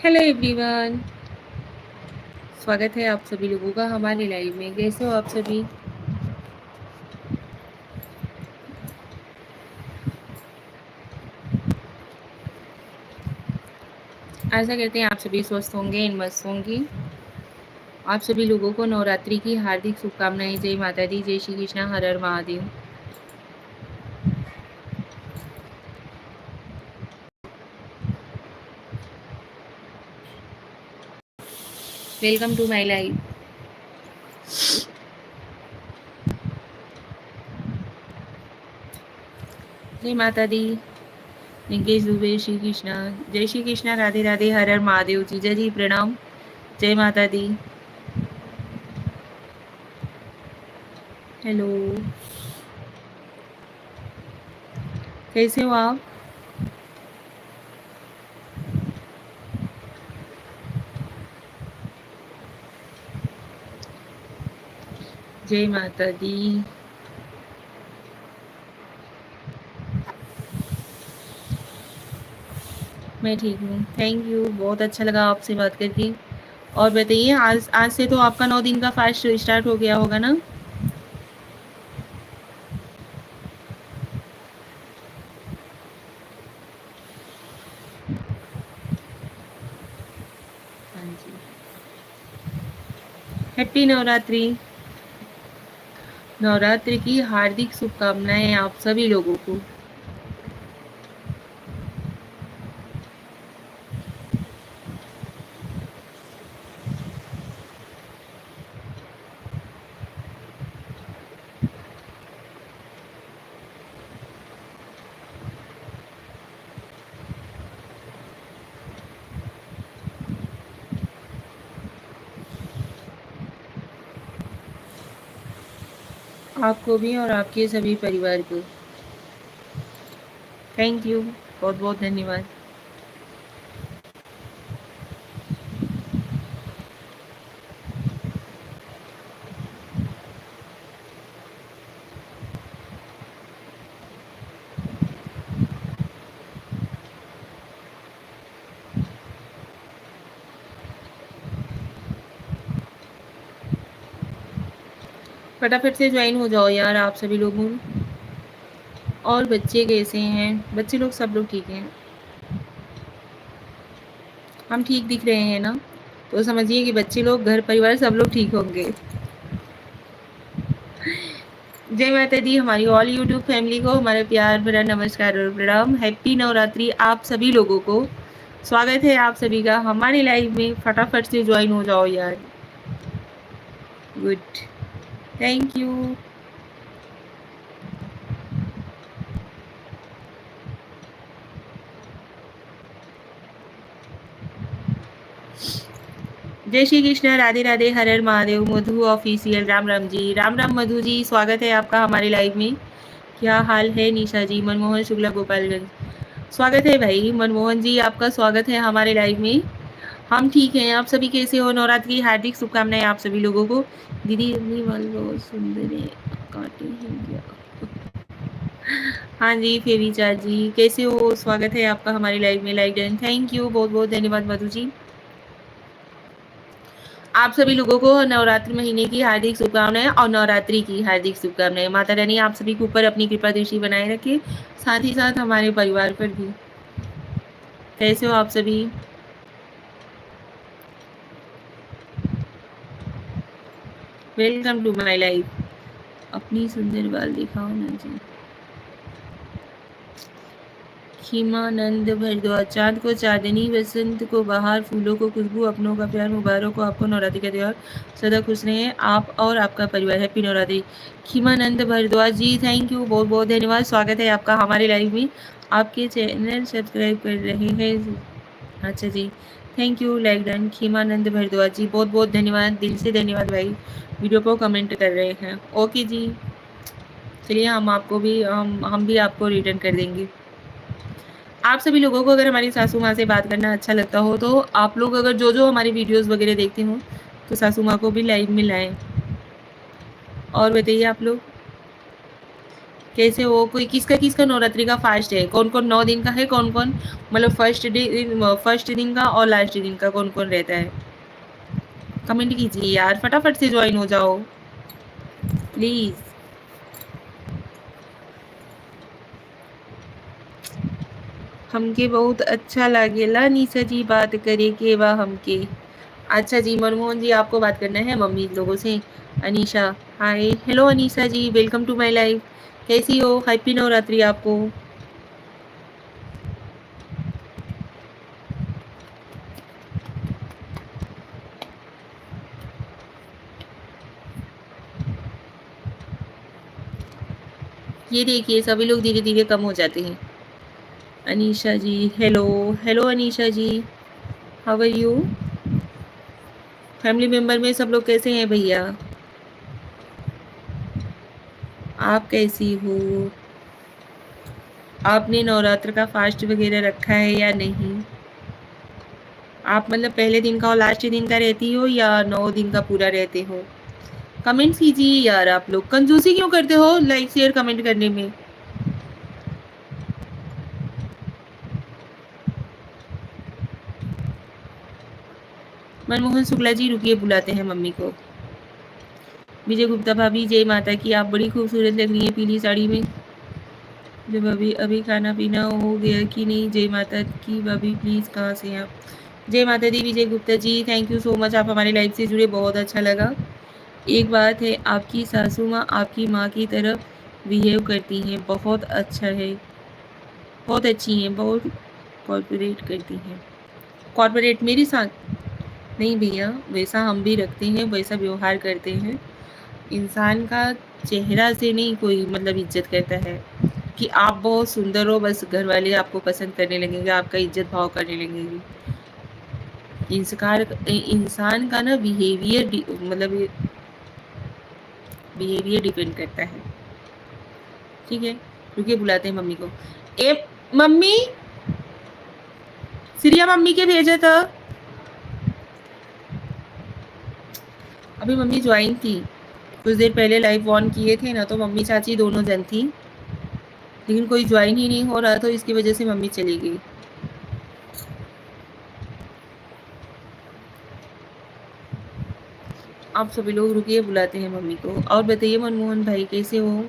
Hello everyone, स्वागत है आप सभी लोगों का हमारे लाइव में। कैसे हो आप सभी? आशा करते हैं आप सभी स्वस्थ होंगे इन मस्त होंगी। आप सभी लोगों को नवरात्रि की हार्दिक शुभकामनाएं। जय माता दी, जय श्री कृष्णा, हर हर Mahadev. Welcome to my live. जय माता दी, निकेश दुबे, श्री कृष्णा, जय श्री कृष्णा, राधे राधे, हर हर महादेव। जीजा जी प्रणाम, जय माता दी। हेलो, कैसे हो आप? जय माता दी। मैं ठीक हूँ, थैंक यू। बहुत अच्छा लगा आपसे बात करके। और बताइए, आज आज से तो आपका 9 दिन का फास्ट स्टार्ट हो गया होगा ना? हाँ जी। हैप्पी नवरात्रि। नवरात्रि की हार्दिक शुभकामनाएं आप सभी लोगों को। आपको भी और आपके सभी परिवार को थैंक यू, बहुत बहुत धन्यवाद। फटाफट से ज्वाइन हो जाओ यार आप सभी लोग। और बच्चे कैसे हैं? बच्चे लोग सब लोग ठीक हैं? हम ठीक दिख रहे हैं ना? तो समझिए कि बच्चे लोग, घर परिवार सब लोग ठीक होंगे। जय माता दी, हमारी ऑल यूट्यूब फैमिली को हमारा प्यार भरा नमस्कार और प्रणाम। हैप्पी नवरात्रि आप सभी लोगों को। स्वागत है आप सभी का हमारे लाइव में। फटाफट से ज्वाइन हो जाओ यार। Good, thank you. जय श्री कृष्ण, राधे राधे, हर हर महादेव। मधु ऑफिशियल, राम राम जी। राम राम मधु जी, स्वागत है आपका हमारे लाइव में। क्या हाल है निशा जी? मनमोहन शुक्ला, गोपालगंज। स्वागत है भाई मनमोहन जी, आपका स्वागत है हमारे लाइव में। हम ठीक हैं, आप सभी कैसे हो? नवरात्रि की हार्दिक शुभकामनाएं आप सभी लोगों को। दीदी अपनी बाल बहुत सुंदर है, काटे हैं क्या? हाँ जी फेवी चार जी, कैसे हो? स्वागत है आपका हमारे लाइव में। लाइक डन, थैंक यू, बहुत बहुत धन्यवाद मधु जी। आप सभी लोगों को नवरात्रि महीने की हार्दिक शुभकामनाएं और नवरात्रि की हार्दिक शुभकामनाएं। माता रानी आप सभी के ऊपर अपनी कृपा दृष्टि बनाए रखे, साथ ही साथ हमारे परिवार पर भी। कैसे हो आप सभी? Welcome to my life. अपनी सुंदर बाल दिखाओ ना जी। खीमानंद भरद्वाज, चाँद को चांदनी, बसंत को बहार, फूलों को खुशबू, अपनों का प्यार, मुबारक हो आपको नवरात्रि का त्यौहार। सदा खुश रहें आप और आपका परिवार। Happy Navratri. Khimanand Bhardwaj ji, thank you, बहुत बहुत धन्यवाद। स्वागत है आपका हमारे लाइव में। आपके चैनल सब्सक्राइब कर रहे हैं। अच्छा जी, thank you, like done. Khimanand Bhardwaj ji, बहुत बहुत धन्यवाद, दिल से धन्यवाद भाई। वीडियो को कमेंट कर रहे हैं, ओके जी। चलिए हम आपको भी हम भी आपको रिटर्न कर देंगे। आप सभी लोगों को अगर हमारी सासू माँ से बात करना अच्छा लगता हो तो आप लोग अगर जो जो हमारी वीडियोस वगैरह देखते हो तो सासू माँ को भी लाइव में लाएं। और बताइए आप लोग। कैसे हो? कोई किसका किसका नवरात्रि का फास्ट है? कौन कौन 9 दिन का है? कौन कौन मतलब फर्स्ट दिन का और लास्ट दिन का कौन कौन रहता है? कमेंट कीजिए यार, फटाफट से ज्वाइन हो जाओ प्लीज। हमके बहुत अच्छा लागेला निशा जी बात करे के बा हमके। अच्छा जी मनमोहन जी, आपको बात करना है मम्मी लोगों से। Anisha, hi, hello Anisha ji, welcome to my life. कैसी हो? हैप्पी नवरात्रि आपको। ये देखिए सभी लोग धीरे धीरे कम हो जाते हैं। Anisha ji, hello, hello Anisha ji, how are you? Family member में सब लोग कैसे हैं भैया? आप कैसी हो? आपने नवरात्र का फास्ट वगैरह रखा है या नहीं? आप मतलब पहले दिन का और लास्ट दिन का रहती हो या 9 दिन का पूरा रहते हो? कमेंट्स कीजिए यार, आप लोग कंजूसी क्यों करते हो लाइक शेयर कमेंट करने में? मनमोहन शुक्ला जी रुकिए, बुलाते हैं मम्मी को। विजय गुप्ता भाभी, जय माता की, आप बड़ी खूबसूरत लग रही हैं पीली साड़ी में। जब अभी अभी खाना पीना हो गया कि नहीं? जय माता की भाभी, प्लीज़ कहाँ से हैं आप? जय माता दी विजय Gupta ji, thank you so much, आप हमारी लाइफ से जुड़े, बहुत अच्छा लगा। एक बात है, आपकी सासू माँ आपकी माँ की तरह बिहेव करती हैं, बहुत अच्छा है, बहुत अच्छी हैं, बहुत कॉर्पोरेट करती हैं। कॉर्पोरेट मेरे साथ? नहीं भैया, वैसा हम भी रखते हैं, वैसा व्यवहार करते हैं। इंसान का चेहरा से नहीं कोई मतलब इज्जत करता है कि आप बहुत सुंदर हो, बस घर वाले आपको पसंद करने लगेंगे, आपका इज्जत भाव करने लगेंगे। इंसान का ना बिहेवियर डिपेंड करता है। ठीक है, रुकिए बुलाते हैं मम्मी को। ए मम्मी, सिरिया मम्मी के भेजा था। अभी मम्मी ज्वाइन थी, कुछ देर पहले लाइव ऑन किए थे ना, तो मम्मी चाची दोनों जन थी, लेकिन कोई ज्वाइन ही नहीं हो रहा, तो इसकी वजह से मम्मी चली गई। आप सभी लोग रुकिए, बुलाते हैं मम्मी को। और बताइए मनमोहन भाई कैसे हो?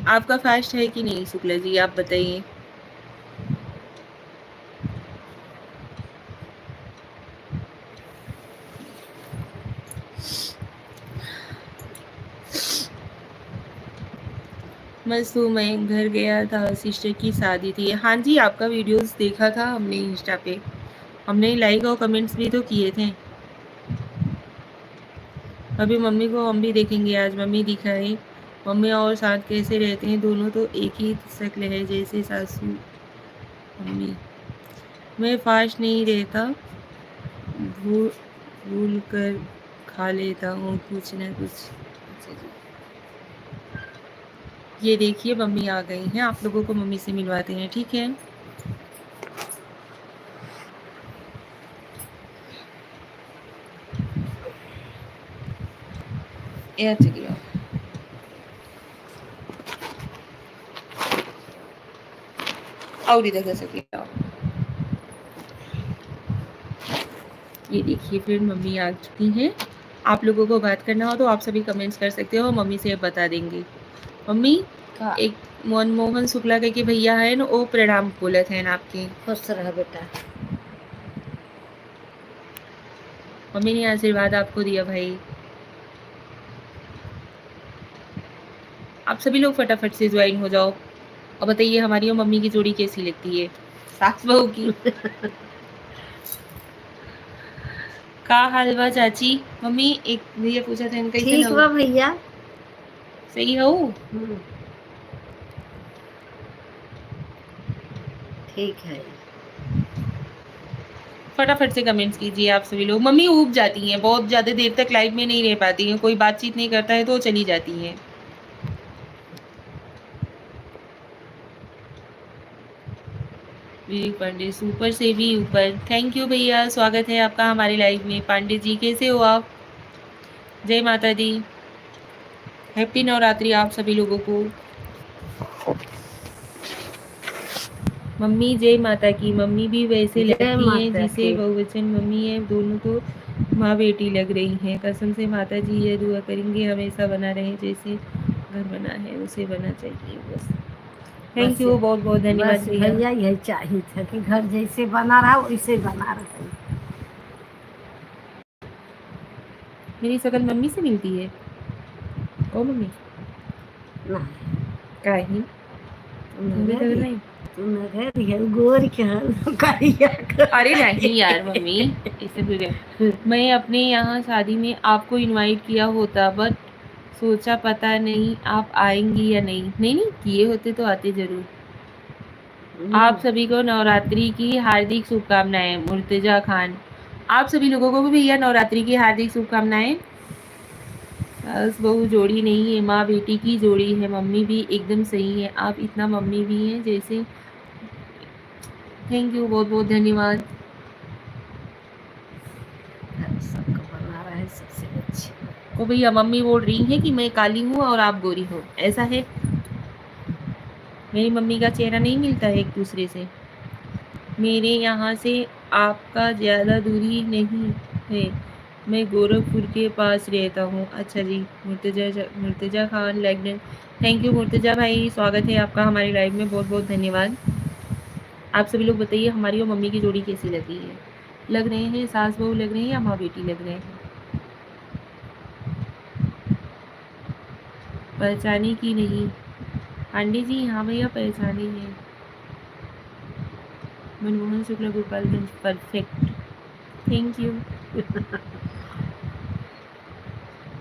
आपका फास्ट है कि नहीं शुक्ला जी, आप बताइए। मस्त हूँ, मैं घर गया था, सिस्टर की शादी थी। हाँ जी, आपका वीडियोस देखा था हमने इंस्टा पे, हमने लाइक और कमेंट्स भी तो किए थे। अभी मम्मी को हम भी देखेंगे आज, मम्मी दिखाए मम्मी और साथ कैसे रहते हैं, दोनों तो एक ही शक्ल है जैसे सासू मम्मी। मैं फास्ट नहीं रहता, भूल भूल कर खा लेता हूँ कुछ ना कुछ। अच्छा जी, ये देखिए मम्मी आ गई हैं, आप लोगों को मम्मी से मिलवाते हैं, ठीक है? ए चलिए और इधर कर सकते आप। ये देखिए फिर मम्मी आ चुकी हैं। आप लोगों को बात करना हो तो आप सभी कमेंट्स कर सकते हो, मम्मी से बता देंगे। मम्मी एक मनमोहन शुक्ला के भैया है ना, वो प्रणाम बोलत है ना आपके। खुश रह बेटा। मम्मी ने आशीर्वाद आपको दिया भाई। आप सभी लोग फटाफट से ज्वाइन हो जाओ और बताइए हमारी और मम्मी की जोड़ी कैसी लगती है, सास बहू की। का हाल बा चाची? मम्मी एक भैया पूछा था इनका, ठीक बा भैया। सही हो? ठीक है। फटाफट से कमेंट्स कीजिए आप सभी लोग। मम्मी ऊब जाती हैं, बहुत ज़्यादा देर तक लाइव में नहीं रह पाती हैं, कोई बातचीत नहीं करता है तो चली जाती हैं। विवेक पांडे सुपर से भी ऊपर, थैंक यू भैया, स्वागत है आपका हमारे लाइव में। पांडे जी कैसे हो आप? जय माता दी। हैप्पी नवरात्रि आप सभी लोगों को। मम्मी जय माता की। मम्मी भी वैसे जय लगती हैं माता जिसे की। बहुवचन मम्मी है, दोनों तो माँ बेटी लग रही हैं। कसम से माता जी ये दुआ करेंगे हमेशा बना रहे, जैसे घर बना है उसे बना चाहिए बस। थैंक यू, बहुत बहुत धन्यवाद बस भैया। भैया यही चाहिए था कि घर जैसे बना रहा वैसे बना रहा। मेरी शकल मम्मी से मिलती है। ओ मम्मी नहीं काहे तुम्हें तुम लग नहीं? तुम गोर के करिया अरे नहीं यार मम्मी, ऐसे फिर मैं अपने यहाँ शादी में आपको इनवाइट किया होता, बट सोचा पता नहीं आप आएंगी या नहीं। नहीं नहीं, किए होते तो आते जरूर। आप सभी को नवरात्रि की हार्दिक शुभकामनाएं। मुर्तजा खान, आप सभी लोगों को भी भैया नवरात्रि की हार्दिक शुभकामनाएं। सास बहू जोड़ी नहीं है, माँ बेटी की जोड़ी है। मम्मी भी एकदम सही है, आप इतना मम्मी भी हैं जैसे। थैंक यू, बहुत बहुत धन्यवाद। सबको बना रहा है सबसे अच्छी। ओ भैया मम्मी बोल रही है कि मैं काली हूँ और आप गोरी हो, ऐसा है? मेरी मम्मी का चेहरा नहीं मिलता है एक दूसरे से। मेरे यहाँ से आपका ज़्यादा दूरी नहीं है, मैं गोरखपुर के पास रहता हूँ। अच्छा जी, मुर्तजा खान लैगन। थैंक यू मुर्तजा भाई, स्वागत है आपका हमारी लाइव में, बहुत बहुत धन्यवाद। आप सभी लोग बताइए हमारी और मम्मी की जोड़ी कैसी लग रही है? लग रहे हैं सास बहू लग रहे हैं या माँ बेटी लग रहे हैं? पहचानी की नहीं? पांडे जी हाँ भैया पहचाने हैं। Manmohan Shukla Gopalganj, perfect, thank you.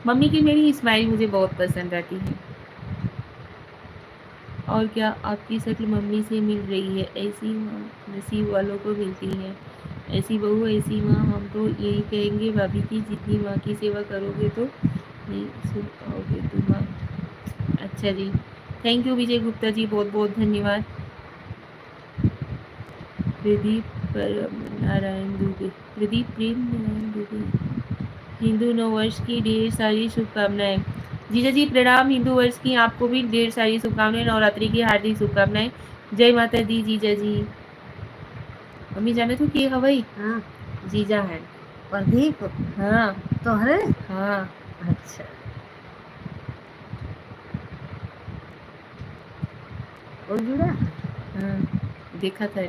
Mummy की मेरी स्माइल मुझे बहुत पसंद आती है। और क्या आपकी शक्ल मम्मी से मिल रही है? ऐसी माँ नसीब वालों को मिलती है, ऐसी बहू ऐसी माँ। हम तो यही कहेंगे भाभी की, जितनी माँ की सेवा करोगे तो नहीं सुन पाओगे तुम माँ। अच्छा जी, थैंक यू विजय गुप्ता जी, बहुत बहुत धन्यवाद। प्रदीप नारायण दुबे, प्रदीप प्रेम नारायण दुबे, हिंदू नव वर्ष की ढेर सारी शुभकामनाएं। जीजा जी प्रणाम, हिंदू वर्ष की आपको भी ढेर सारी शुभकामनाएं, नवरात्रि की हार्दिक शुभकामनाएं। जय माता दी जीजा जी। मम्मी जाने तो की हवाई हाँ जीजा है प्रदीप। हाँ तोहरे हाँ अच्छा वो जुड़ा हाँ, देखा था।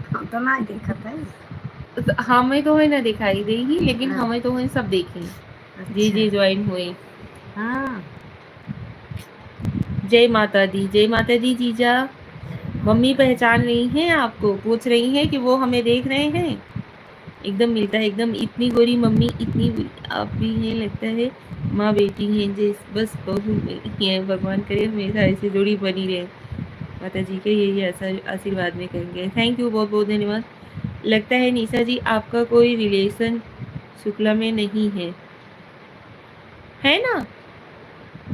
हम तो नहीं देखा था। हमें तो है ना दिखाई देगी, लेकिन हाँ। हमें तो है सब देखें। जी अच्छा जी ज्वाइन हुए। हाँ जय माता दी, जय माता दी जीजा। मम्मी पहचान रही हैं आपको, पूछ रही हैं कि वो हमें देख रहे हैं। एकदम मिलता है, एकदम इतनी गोरी मम्मी इतनी आप भी हैं, लगता है माँ बेटी हैं जैसे, बस बहू हैं। भगवान करे हमेशा ऐसी जोड़ी बनी रहे। माता जी के यही आशीर्वाद में कहेंगे। थैंक यू, बहुत बहुत धन्यवाद। लगता है निशा जी आपका कोई रिलेशन शुक्ला में नहीं है ना?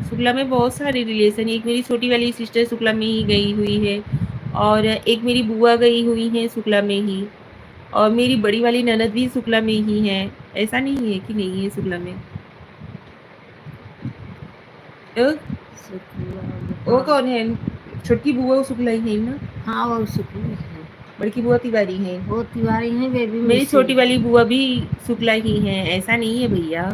शुक्ला में बहुत सारे रिलेशन, एक मेरी छोटी वाली सिस्टर शुक्ला में ही गई हुई है, और एक मेरी बुआ गई हुई है शुक्ला में ही, और मेरी बड़ी वाली ननद भी शुक्ला में ही है। ऐसा नहीं है कि नहीं है शुक्ला में। वो कौन है? छोटकी बुआ शुक्ला ही है ना? हाँ वो शुक्ल है। बड़की बुआ तिवारी है। वो तिवारी है, बेबी मेरी छोटी वाली बुआ भी शुक्ला ही है। ऐसा नहीं है भैया,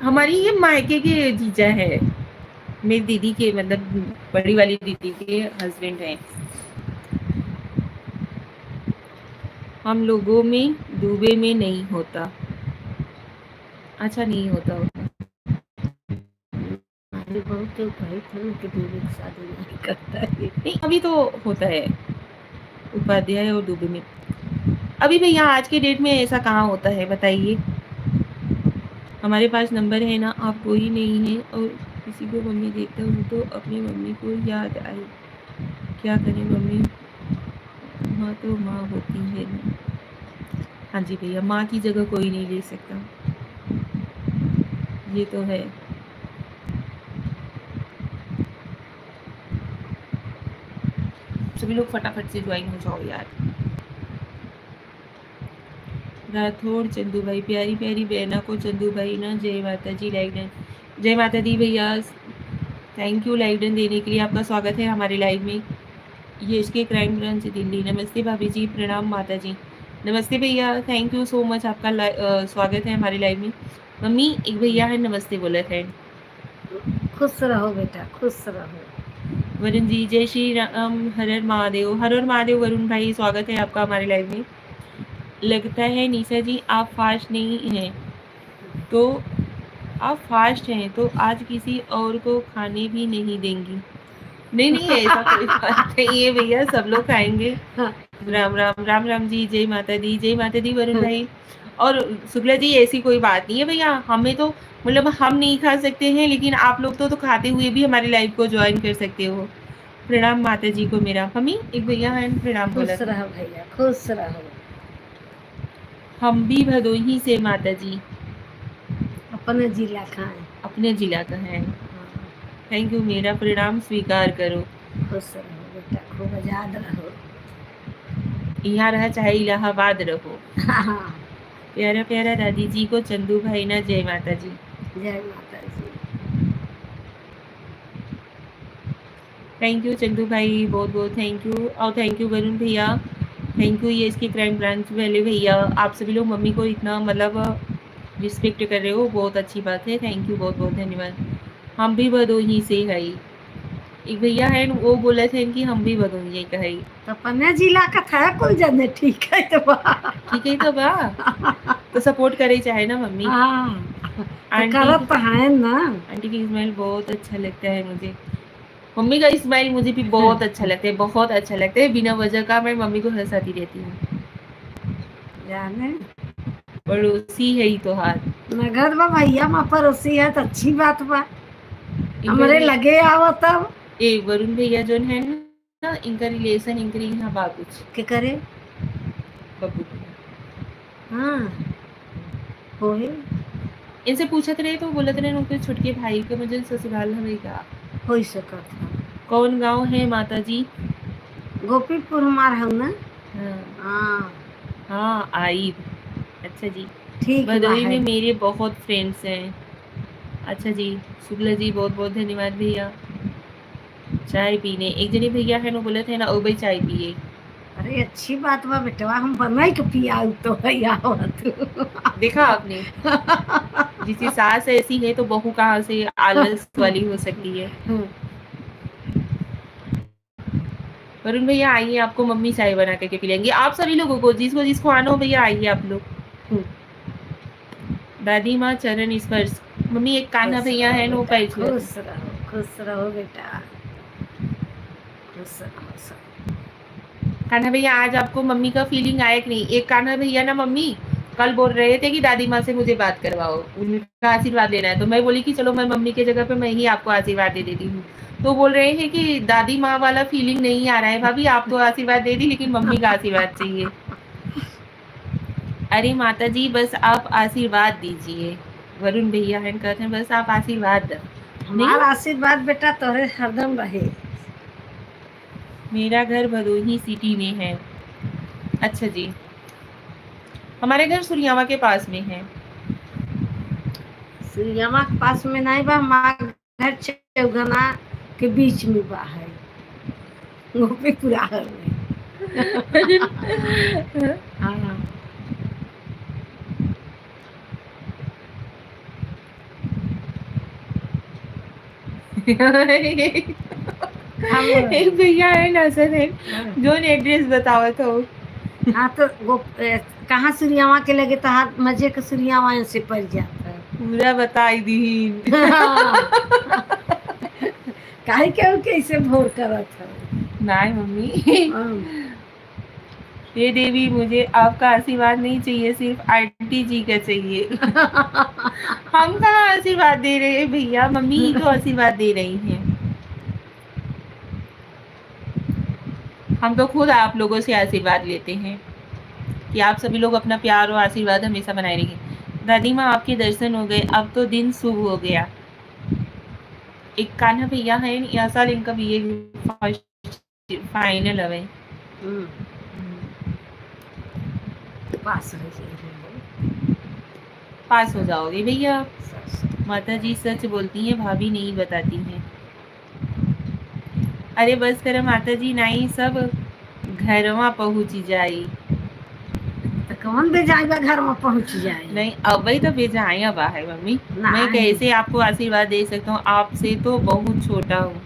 हमारी ये मायके के जीजा है, मेरी दीदी के, मतलब बड़ी वाली दीदी के हस्बैंड हैं। हम लोगों में डूबे में नहीं होता। अच्छा नहीं होता होता। बहुत भाई था कि दूबे की शादी नहीं करता है। नहीं अभी तो होता है उपाध्याय और दुबे में। अभी भैया आज के डेट में ऐसा कहाँ होता है बताइए? हमारे पास नंबर है ना, आप कोई नहीं है और किसी को मम्मी देखता हूँ तो अपनी मम्मी को याद आई। क्या करें मम्मी, माँ तो माँ होती है ना। हाँ जी भैया, माँ की जगह कोई नहीं ले सकता, ये तो है। सभी लोग फटाफट से ज्वाइन हो जाओ यार। राठौड़ चंदू भाई, प्यारी प्यारी बहना को चंदू भाई ना जय माता जी लाइक डन। जय माता दी भैया, थैंक यू लाइक डन देने के लिए। आपका स्वागत है हमारे लाइव में। ये इसके क्राइम ब्रांच दिल्ली। नमस्ते भाभी जी, प्रणाम माता जी। नमस्ते भैया, थैंक यू सो मच, आपका स्वागत है हमारे लाइव में। मम्मी एक भैया है, नमस्ते बोला है। खुश रहो बेटा, खुश रहो। वरुण जी जय श्री राम, हर हर महादेव। हर हर महादेव वरुण भाई, स्वागत है आपका हमारे लाइव में। लगता है निशा जी आप फास्ट नहीं हैं, तो आप फास्ट हैं तो आज किसी और को खाने भी नहीं देंगी। नहीं नहीं, ऐसा कोई बात नहीं है भैया, सब लोग खाएंगे। राम राम, राम राम जी, जय माता दी, जय माता दी वरुण भाई। और शुक्ला जी ऐसी कोई बात नहीं है भैया, हमें तो मतलब हम नहीं खा सकते हैं, लेकिन आप लोग तो खाते हुए भी हमारे लाइव को ज्वाइन कर सकते हो। प्रणाम माता जी को मेरा। मम्मी एक भैया है, प्रणाम बोला। खुश रहो भैया, खुश रहो। हम भी भदोही से माता जी। अपने जिला खाए, अपने जिला का है। हाँ। थैंक यू, मेरा प्रणाम स्वीकार करो। खुश रहो बेटा, खूब आजाद रहो। यहाँ रहा चाहे इलाहाबाद रहो। हाँ। प्यारा प्यारा दादी जी को चंदू भाई ना जय माता जी। जय माता जी। थैंक यू चंदू भाई, बहुत बहुत थैंक यू। और थैंक यू वरुण भैया, थैंक यू ये इसके क्राइम ब्रांच वाले भैया। आप सभी लोग मम्मी को इतना मतलब रिस्पेक्ट कर रहे हो, बहुत अच्छी बात है। थैंक यू, बहुत बहुत धन्यवाद। हम भी भदोही से है। एक भैया है वो बोले थे कि हम भी भदोही का है। तो अपने जिला का था कोई जने, ठीक है तो ठीक है तो बा तो सपोर्ट करे चाहे ना मम्मी। हाँ, तो करत तो है ना। आंटी की स्माइल बहुत अच्छा लगता है मुझे। मम्मी का स्माइल मुझे भी बहुत अच्छा लगता है, बहुत अच्छा लगता है। बिना वजह का मैं मम्मी को हंसाती रहती हूँ। जाने पड़ोसी है ही तो हाथ नगद बा भैया, माँ पड़ोसी है तो अच्छी बात बा, हमारे लगे आओ तब। ए वरुण भैया जो है ना, इनका रिलेशन इनके यहाँ बात कुछ के करे बब्बू। हाँ होए, इनसे पूछत रहे तो बोलत रहे उनके छोटके भाई के मुझे ससुराल हमें का हो सकत है। कौन गांव है माता जी? गोपीपुर हमार है ना। हाँ हाँ हाँ आई। अच्छा जी, ठीक भदोही बा में है। मेरे बहुत फ्रेंड्स हैं। अच्छा जी, शुक्ला जी बहुत बहुत धन्यवाद भैया। चाय पीने एक जने भैया है ना बोले थे ना, ओ भाई चाय पिए। अरे अच्छी बात बा बेटवा, हम बनाई के पिया तो भैया देखा आपने, जिसकी सास ऐसी है तो बहू कहाँ से आलस वाली हो सकती है। वरुण भैया आइए, आपको मम्मी चाय बना करके पिलाएंगे। आप सभी लोगों को जिसको जिसको आना हो भैया आइए आप लोग। दादी माँ चरण स्पर्श। मम्मी एक कान्हा भैया है नो पैर छुआ। खुश रहो बेटा, खुश रहो सब। कान्हा भैया आज आपको मम्मी का फीलिंग आया कि नहीं? एक कान्हा भैया ना मम्मी कल बोल रहे थे कि दादी माँ से मुझे बात करवाओ, उनका आशीर्वाद लेना है। तो मैं बोली कि चलो मैं मम्मी के जगह पे मैं ही आपको आशीर्वाद दे देती हूँ। तो बोल रहे हैं कि दादी माँ वाला फीलिंग नहीं आ रहा है भाभी, आप तो आशीर्वाद दे दी लेकिन मम्मी का आशीर्वाद चाहिए। अरे माता जी बस आप आशीर्वाद दीजिए। वरुण भैया है कहते हैं बस आप आशीर्वाद दो। हमारा आशीर्वाद बेटा तोरे हरदम रहे। मेरा घर भदोही सिटी में है। अच्छा जी, हमारे घर सुरियावा के पास में है। सुरियावा के पास में नहीं बा, हमारा घर चौगना के बीच में बा है, गोपीपुरा में। हाँ एक भैया है ना सर है जो एड्रेस बताओ तो। हाँ तो वो कहाँ सूर्यावा के लगे तो हाथ मजे के सूर्यावा से पड़ जाता है। पूरा बताई दी। काहे के कैसे भोर करत है। नहीं मम्मी, ये देवी मुझे आपका आशीर्वाद नहीं चाहिए, सिर्फ आंटी जी का चाहिए। हम कहाँ आशीर्वाद दे रहे हैं भैया, मम्मी ही तो आशीर्वाद दे रही हैं। हम तो खुद आप लोगों से आशीर्वाद लेते हैं कि आप सभी लोग अपना प्यार और आशीर्वाद हमेशा बनाए रखें। दादी माँ आपके दर्शन हो गए, अब तो दिन शुभ हो गया। एक कान्हा भैया है या साल इनका बीए फाइनल है। पास रह पास हो जाओगे भैया। सच। माता जी सच बोलती हैं, भाभी नहीं बताती हैं। अरे बस कर माता जी, नहीं सब घरवा पहुँच जाई। तो कौन भी जाएगा घर में पहुंच जाए। नहीं अब ही तो बेजाया बा है मम्मी। मैं नहीं कैसे आपको आशीर्वाद दे सकता हूँ, आपसे तो बहुत छोटा हूँ।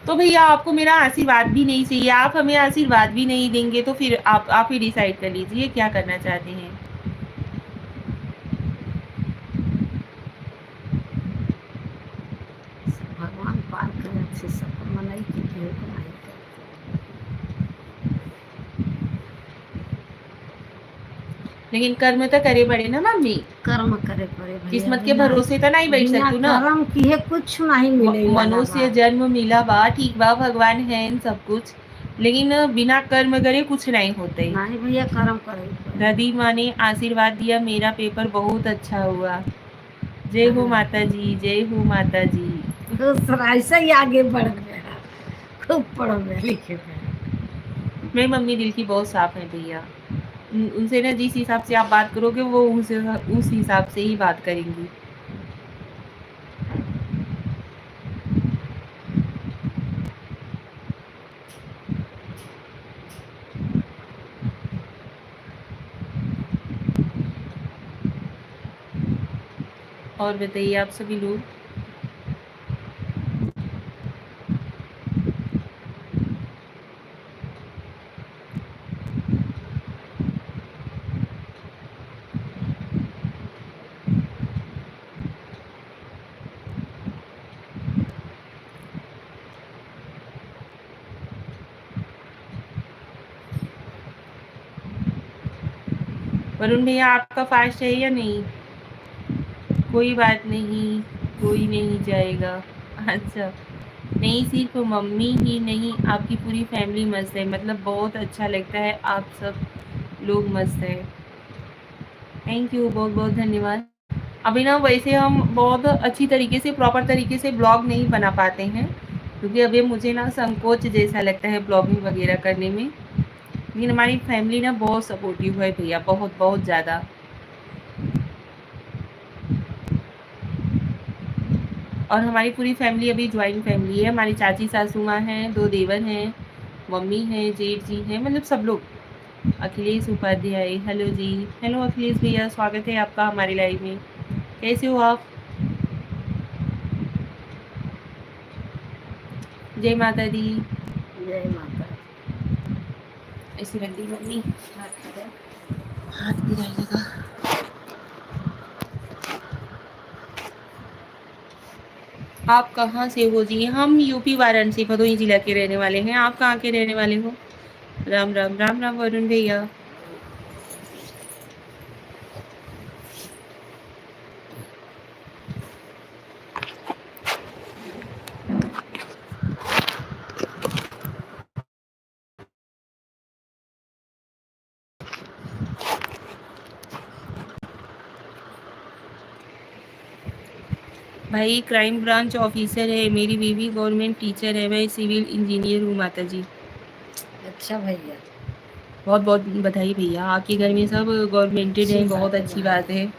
तो भैया आपको मेरा आशीर्वाद भी नहीं चाहिए, आप हमें आशीर्वाद भी नहीं देंगे, तो फिर आप ही डिसाइड कर लीजिए क्या करना चाहते हैं। भगवान पार करे अच्छे सब मनाई की केहू को नहीं करते। लेकिन कर्म तो करे पड़े ना मम्मी। कर्म करे पड़े भैया, किस्मत के बिना भरोसे तो नहीं बैठ बिना सकतू ना। कर्म किए कुछ नहीं मिले वाला बा। मनुष्य जन्म मिला बा, ठीक बा, भगवान है सब कुछ, लेकिन बिना कर्म करे कुछ नहीं होते। नहीं भैया कर्म करे पड़े। दादी माँ ने आशीर्वाद दिया, मेरा पेपर बहुत अच्छा हुआ। जय हो हाँ। माता जी, जय हो माता जी। खुश रह, ऐसे ही आगे बढ़ गया, खूब पढ़ो लिखे पे। मेरी मम्मी दिल की बहुत साफ है भैया। उनसे ना जिस हिसाब से आप बात करोगे वो उस हिसाब से ही बात करेंगी। और बताइए आप सभी लोग। वरुण भैया आपका फास्ट है या नहीं? कोई बात नहीं, कोई नहीं जाएगा। अच्छा, नहीं सिर्फ मम्मी ही नहीं, आपकी पूरी फैमिली मस्त है, मतलब बहुत अच्छा लगता है, आप सब लोग मस्त है। थैंक यू, बहुत बहुत धन्यवाद। अभी ना वैसे हम बहुत अच्छी तरीके से, प्रॉपर तरीके से ब्लॉग नहीं बना पाते हैं, क्योंकि अभी मुझे ना संकोच जैसा लगता है ब्लॉगिंग वगैरह करने में। लेकिन हमारी फैमिली ना बहुत सपोर्टिव है भैया, बहुत बहुत ज़्यादा। और हमारी पूरी फैमिली अभी ज्वाइंट फैमिली है। हमारी चाची सासू माँ हैं, 2 देवर हैं, मम्मी हैं, जेठ जी हैं, मतलब सब लोग। अखिलेश उपाध्याय, हेलो जी। हेलो अखिलेश भैया, स्वागत है आपका हमारी लाइव में। कैसे हो आप? जय माता दी। जय माता। ऐसी रख दी मम्मी, हाथ गिराइएगा। आप कहाँ से हो जी? हम यूपी वाराणसी भदोही जिला के रहने वाले हैं। आप कहाँ के रहने वाले हो? राम राम राम राम वरुण भैया। भाई क्राइम ब्रांच ऑफिसर है, मेरी बीवी गवर्नमेंट टीचर है, मैं सिविल इंजीनियर हूँ माता जी। अच्छा भैया, बहुत बहुत बधाई भैया, आपके घर में सब गवर्नमेंटेड अच्छी हैं, बहुत बात है अच्छी बात भाई। है।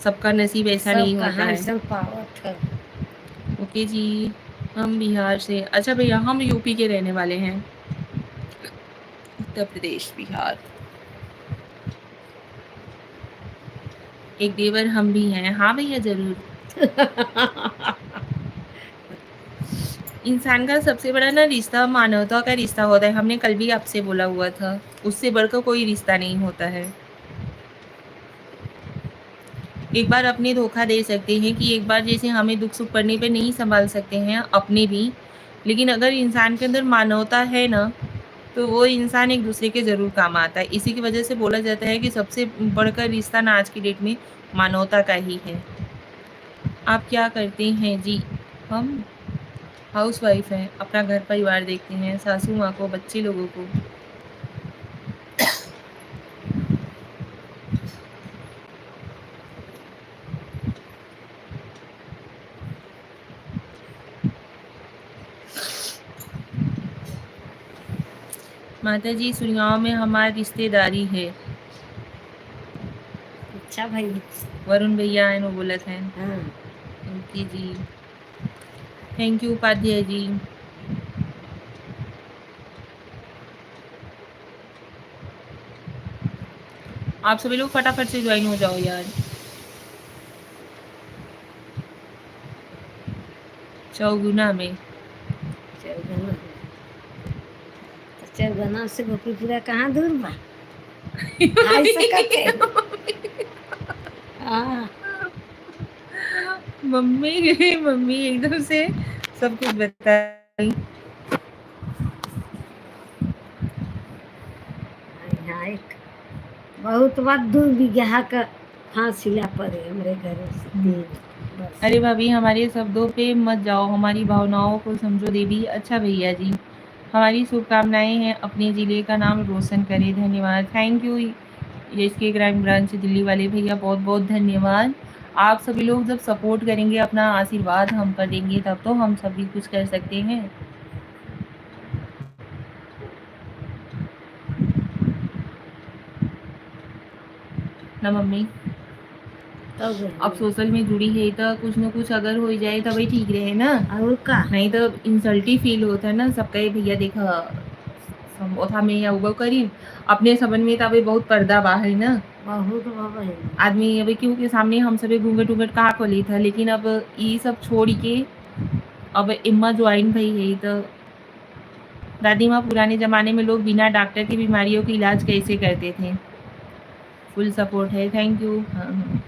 सबका नसीब ऐसा सब नहीं होता कहाँ है। ऐसा पावत है। ओके जी। हम बिहार से, अच्छा भैया हम यूपी के रहने वाले हैं, उत्तर प्रदेश बिहार। एक देवर हम भी हैं। हाँ भैया ज़रूर। इंसान का सबसे बड़ा ना रिश्ता मानवता का रिश्ता होता है, हमने कल भी आपसे बोला हुआ था। उससे बढ़कर कोई रिश्ता नहीं होता है। एक बार अपने धोखा दे सकते हैं कि एक बार जैसे हमें दुख सुख पड़ने पे नहीं संभाल सकते हैं अपने भी, लेकिन अगर इंसान के अंदर मानवता है ना, तो वो इंसान एक दूसरे के ज़रूर काम आता है। इसी की वजह से बोला जाता है कि सबसे बढ़कर रिश्ता ना आज की डेट में मानवता का ही है। आप क्या करते हैं जी? हम हाउसवाइफ हैं, अपना घर परिवार देखते हैं, सासू माँ को, बच्चे लोगों को। माता जी सुरगांव में हमारी रिश्तेदारी है। अच्छा भाई। वरुण भैया आए वो बोलत हैं। हाँ ओके जी, थैंक यू उपाध्याय जी। आप सभी लोग फटाफट से ज्वाइन हो जाओ यार। चौगुना में चौगना में। तो चौगना से गोपीपुरा कहाँ दूर बा? हाय सकत है। हाँ मम्मी मम्मी एकदम से सब कुछ बताई। यहाँ एक बहुत बार 2 बीघा का फांसिला पड़े हमरे घरों से 3 बस। अरे भाभी हमारे शब्दों पे मत जाओ, हमारी भावनाओं को समझो देवी। अच्छा भैया जी, हमारी शुभकामनाएं हैं, अपने ज़िले का नाम रोशन करें। धन्यवाद, थैंक यू। ये इसके क्राइम ब्रांच दिल्ली वाले भैया बहुत बहुत धन्यवाद। आप सभी लोग जब सपोर्ट करेंगे, अपना आशीर्वाद हम पर देंगे, तब तो हम सभी कुछ कर सकते हैं ना मम्मी। अब सोशल में जुड़ी है तो कुछ न कुछ अगर हो जाए तो भाई ठीक रहे ना, और का नहीं तो इंसल्ट ही फील होता है ना सबका। ये भैया देखा समोथा में या उगो करी अपने सबन में तो अभी बहुत पर्दा बाहर ना, बहुत बाबा है। आदमी अभी क्योंकि सामने हम सभी घूंघट उंगट कहाँ को ली था, लेकिन अब ये सब छोड़ के अब इम्मा ज्वाइन भई है। तो दादी माँ पुराने ज़माने में लोग बिना डॉक्टर की बीमारियों की इलाज कैसे करते थे। फुल सपोर्ट है, थैंक यू। हाँ हाँ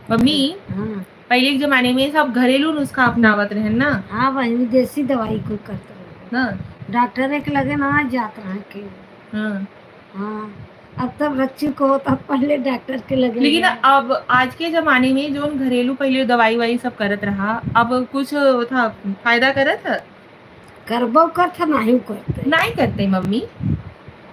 मम्मी, हाँ पहले के ज़माने में सब घरेलू नुस्खा अपनावत रहे ना। हाँ भाई देसी दवाई को करते रहे ना डॉक्टर के लगे ना जात रहे के। हाँ, हाँ अब तो बच्चे को होता पहले डॉक्टर के लगे लेकिन गया। अब आज के ज़माने में जो घरेलू पहले दवाई वाई सब करत रहा, अब कुछ था फायदा करत है? करबो कर था नहीं करते। नहीं करते मम्मी।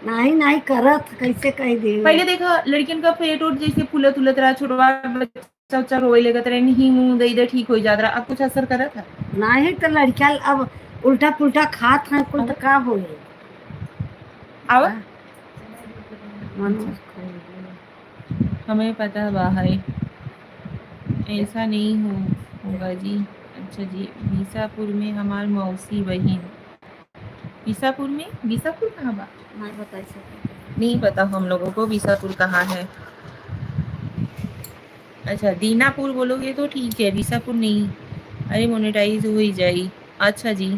नहीं नहीं करत कैसे कह दे। पहले देखा लड़कियन का पेट उठ जैसे फूलत उलत रहा, छोटवा बच्चा उच्चा रोए लगत रहे, नहीं मुंह दे दे ठीक हो जात रहा, अब कुछ असर करत है? नहीं तो लड़किया अब उल्टा पुल्टा खात है कुल तो का होए। अब मनोज हमें पता बा है ऐसा नहीं होगा जी। अच्छा जी, बीसापुर में हमार मौसी बहन। बीसापुर में, बीसापुर कहाँ बा? नहीं बता सकते। नहीं पता हम लोगों को बीसापुर कहाँ है। अच्छा दीनापुर बोलोगे तो ठीक है, बीसापुर नहीं। अरे मोनेटाइज हो ही जाए। अच्छा जी,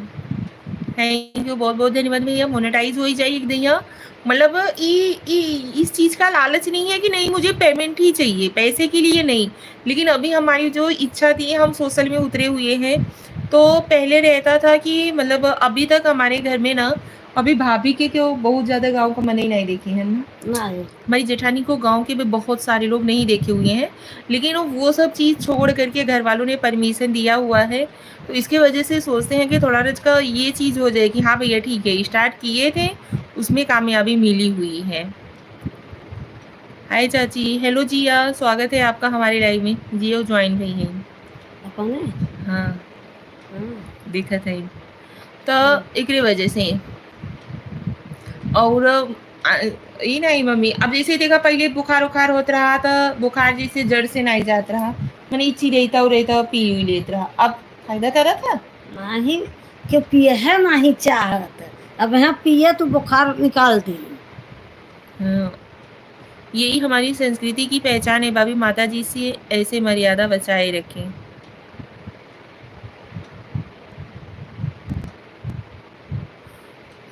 थैंक यू, बहुत बहुत धन्यवाद भैया। मोनेटाइज हो ही जाए भैया। मतलब इस चीज़ का लालच नहीं है कि नहीं मुझे पेमेंट ही चाहिए, पैसे के लिए नहीं। लेकिन अभी हमारी जो इच्छा थी, हम सोशल में उतरे हुए हैं। तो पहले रहता था कि मतलब अभी तक हमारे घर में ना, अभी भाभी के क्यों बहुत ज़्यादा गाँव का मन ही नहीं देखे हैं ना, नहीं हमारी जेठानी को गांव के भी बहुत सारे लोग नहीं देखे हुए हैं, लेकिन वो सब चीज़ छोड़ करके घर वालों ने परमिशन दिया हुआ है। तो इसकी वजह से सोचते हैं कि थोड़ा रच का ये चीज़ हो जाए कि हाँ भैया ठीक है, स्टार्ट किए थे, उसमें कामयाबी मिली हुई है। हाय चाची, हेलो जिया, स्वागत है आपका हमारे लाइव में। जियो ज्वाइन भई है। अपने हाँ हाँ दिक्कत है तो एकरे वजह से। और ये नहीं मम्मी, अब जैसे देखा पहले बुखार उखार होत रहा था, बुखार जैसे जड़ से नहीं जात रहा, मैंने इच्छी रहता और रहता पी लेत रहा, अब फायदा करा था? नहीं क्यों पिए है नहीं चाहत। अब यहाँ पिए तो बुखार निकाल दी। हाँ, यही हमारी संस्कृति की पहचान है भाभी, माता जी से ऐसे मर्यादा बचाए रखें।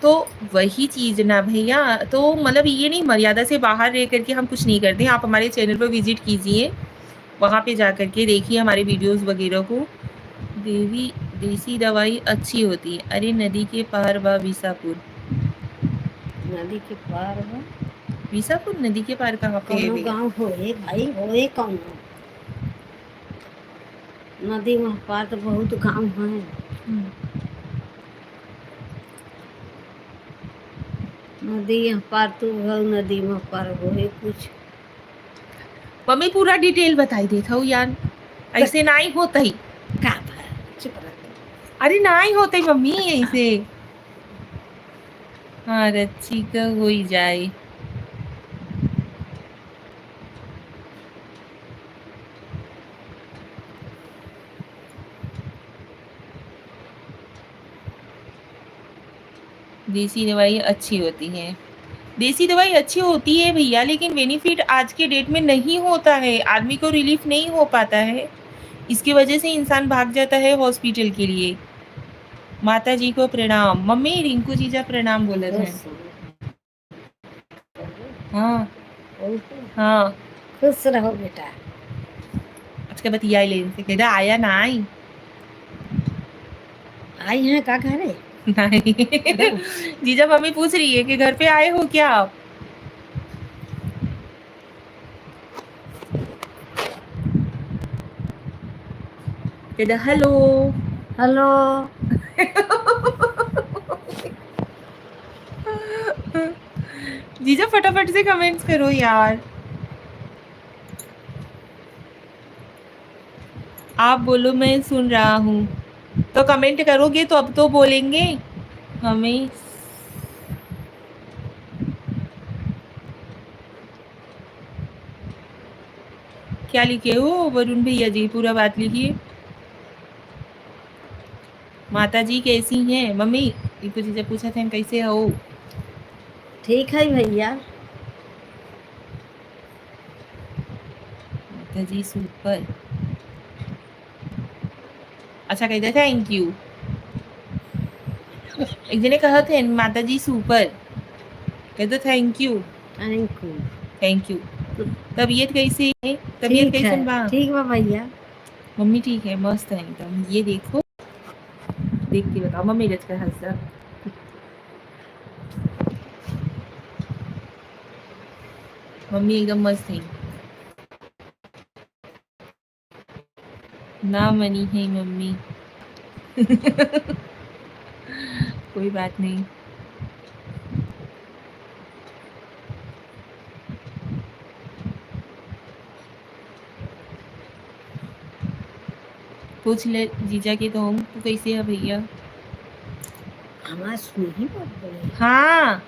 तो वही चीज़ ना भैया, तो मतलब ये नहीं मर्यादा से बाहर रह करके हम कुछ नहीं करते। आप हमारे चैनल पर विजिट कीजिए, वहाँ पे जा करके देखिए हमारे वीडियोस वगैरह को। देवी देसी दवाई अच्छी होती है। अरे नदी के पार बा बीसापुर। नदी के पार बा बीसापुर नदी के पार कहाँ पे है कौनो भैया? गाँव होए भाई होए कौनो नदी में पार तो बहुत गाँव है। नदी यहाँ पार तो है नदी में पार होए कुछ। मम्मी पूरा डिटेल बताई देता हूँ यार, ऐसे ना ही होता ही। का भा चुप रह। अरे ना ही होते मम्मी ऐसे। हाँ रच्ची का हो ही जाए। देसी दवाई अच्छी होती है। देसी दवाई अच्छी होती है भैया, लेकिन बेनिफिट आज के डेट में नहीं होता है, आदमी को रिलीफ नहीं हो पाता है। इसकी वजह से इंसान भाग जाता है हॉस्पिटल के लिए। माता जी को प्रणाम। मम्मी रिंकू जीजा प्रणाम बोलत हैं। हाँ हाँ, खुश रहो बेटा। आज के बतिया लेन से कहता आया ना आई आई हैं का घरे? नहीं जीजा मम्मी पूछ रही है कि घर पे आए हो क्या आप। कहता हेलो। हेलो। जीजा फटाफट से कमेंट्स करो यार। आप बोलो मैं सुन रहा हूँ, तो कमेंट करोगे तो अब तो बोलेंगे हमें। क्या लिखे हो वरुण भैया जी, पूरा बात लिखिए। माता जी कैसी हैं मम्मी? इनको जीजा पूछा था कैसे हो। ठीक है भैया। माता जी सुपर। अच्छा कहते थैंक यू। एक जने कहा थे माता जी सुपर, कहते thank you. Thank you. Thank you. तबीयत कैसी है? तबीयत ठीक है, कैसन बा? ठीक बा भैया। मम्मी ठीक है, मस्त है एकदम। ये देखो, देख के बताओ मम्मी रच का हंसा। मम्मी एकदम मस्त है ना, मनी है मम्मी। कोई बात नहीं। पूछ ले जीजा के तो हम तो कैसे है भैया। हमारा सुनी ही बहुत बोले। हाँ,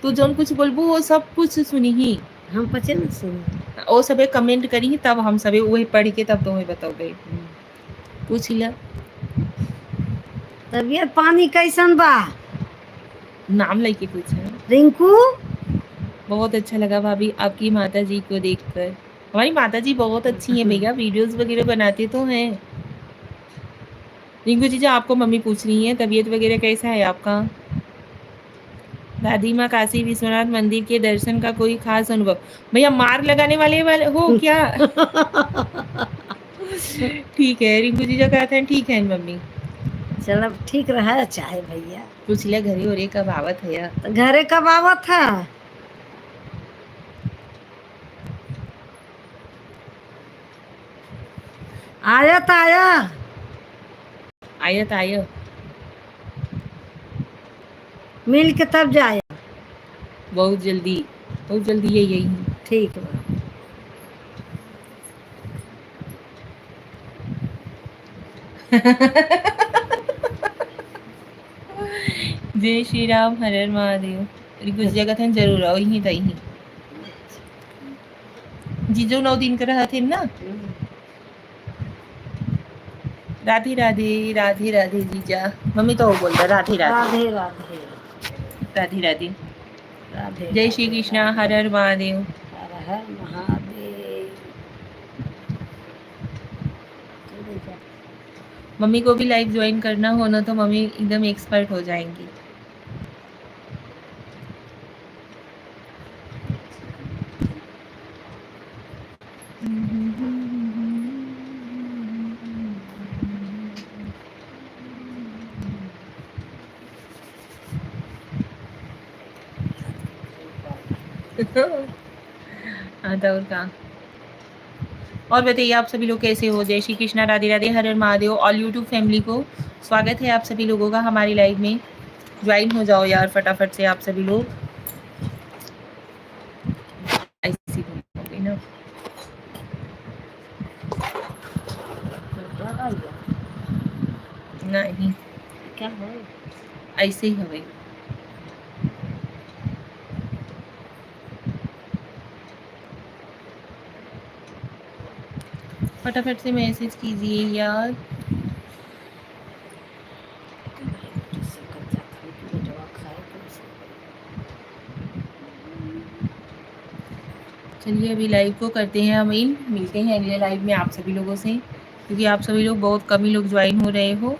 तू जौन कुछ बोलबू वो सब कुछ सुनी ही। हम पचे न सुनी। ओ सबे कमेंट करी ही, तब हम सबे वही पढ़ के तब तुम्हें बताओगे। पूछ ले। तबीयत पानी कैसन बा? नाम लेके पूछा। रिंकू। बहुत अच्छा लगा भाभी आपकी माता जी को देखकर। हमारी माता जी बहुत अच्छी हैं भैया, वीडियोस वगैरह बनाते तो हैं। रिंकू जीजा आपको मम्मी पूछ रही हैं तबीयत वगैरह कैसा है आपका। दादी माँ काशी विश्वनाथ मंदिर के दर्शन का कोई खास अनुभव? भैया मार लगाने वाले हो क्या? ठीक है, रिंकू जीजा कहते हैं ठीक है मम्मी। चलो ठीक रहा चाहे भैया। पूछ लिया घरे ओरे कब आवत है या? तो घरे कब आवत है? आया तो आया। आयत आय। मिल के तब जाए। बहुत जल्दी, बहुत जल्दी है यही। ठीक बा। जय श्री राम, हर हर महादेव। कुछ जगह थे जरूर आओ यहीं तही। जीजो 9 दिन का रहा थे ना। राधे राधे राधे राधे जीजा। मम्मी तो बोल रहा राधे राधे राधे राधे राधे राधे। राधे। जय श्री कृष्णा, हर हर महादेव। हर हर महादेव। मम्मी को भी लाइव ज्वाइन करना हो ना तो मम्मी एकदम एक्सपर्ट हो जाएंगी। हाँ तो और कहाँ। और बताइए आप सभी लोग कैसे हो। जय श्री कृष्णा, राधे राधे, हर हर महादेव। ऑल यूट्यूब फैमिली को स्वागत है आप सभी लोगों का हमारी लाइव में। ज्वाइन हो जाओ यार फटाफट से आप सभी लोग। ऐसी हो गई ना। नहीं क्या हो? ऐसे ही हवे। फटाफट से मैसेज कीजिए यार। चलिए अभी लाइव को करते हैं हम इन, मिलते हैं अगले लाइव में आप सभी लोगों से, क्योंकि आप सभी लोग बहुत कम ही लोग ज्वाइन हो रहे हो।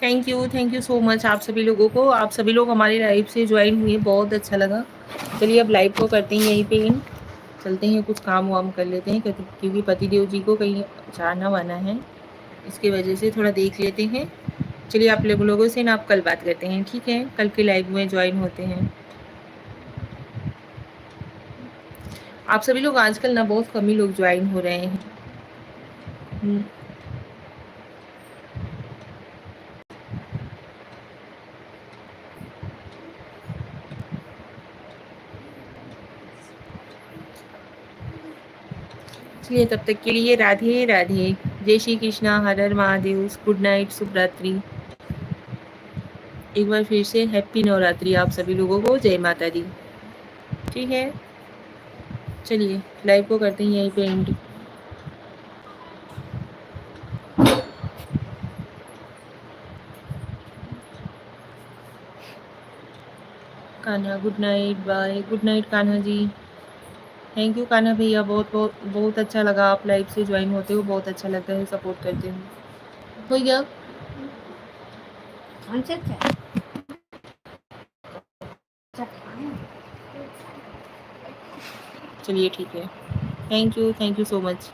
थैंक यू सो मच आप सभी लोगों को, आप सभी लोग हमारी लाइव से ज्वाइन हुए, बहुत अच्छा लगा। चलिए अब लाइव को करते हैं यहीं पे इन, चलते हैं कुछ काम वाम कर लेते हैं, क्योंकि पतिदेव जी को कहीं जाना वाना है, इसकी वजह से थोड़ा देख लेते हैं। चलिए आप लोगों से ना आप कल बात करते हैं, ठीक है? कल के लाइव में ज्वाइन होते हैं। आप सभी लोग आजकल ना बहुत कम ही लोग ज्वाइन हो रहे हैं। चलिए तब तक के लिए राधे राधे, जय श्री कृष्णा, हर हर महादेव, गुड नाइट, शुभ रात्रि। एक बार फिर से हैप्पी नवरात्रि आप सभी लोगों को, जय माता दी। ठीक है, चलिए लाइव को करते हैं यहीं पे end. Kanha good night, bye, good night Kanha ji. Thank you Kanha भैया, बहुत बहुत बहुत अच्छा लगा, आप लाइव से ज्वाइन होते हो, बहुत अच्छा लगता है, सपोर्ट करते हो। हो गया? चलिए ठीक है, थैंक यू सो मच।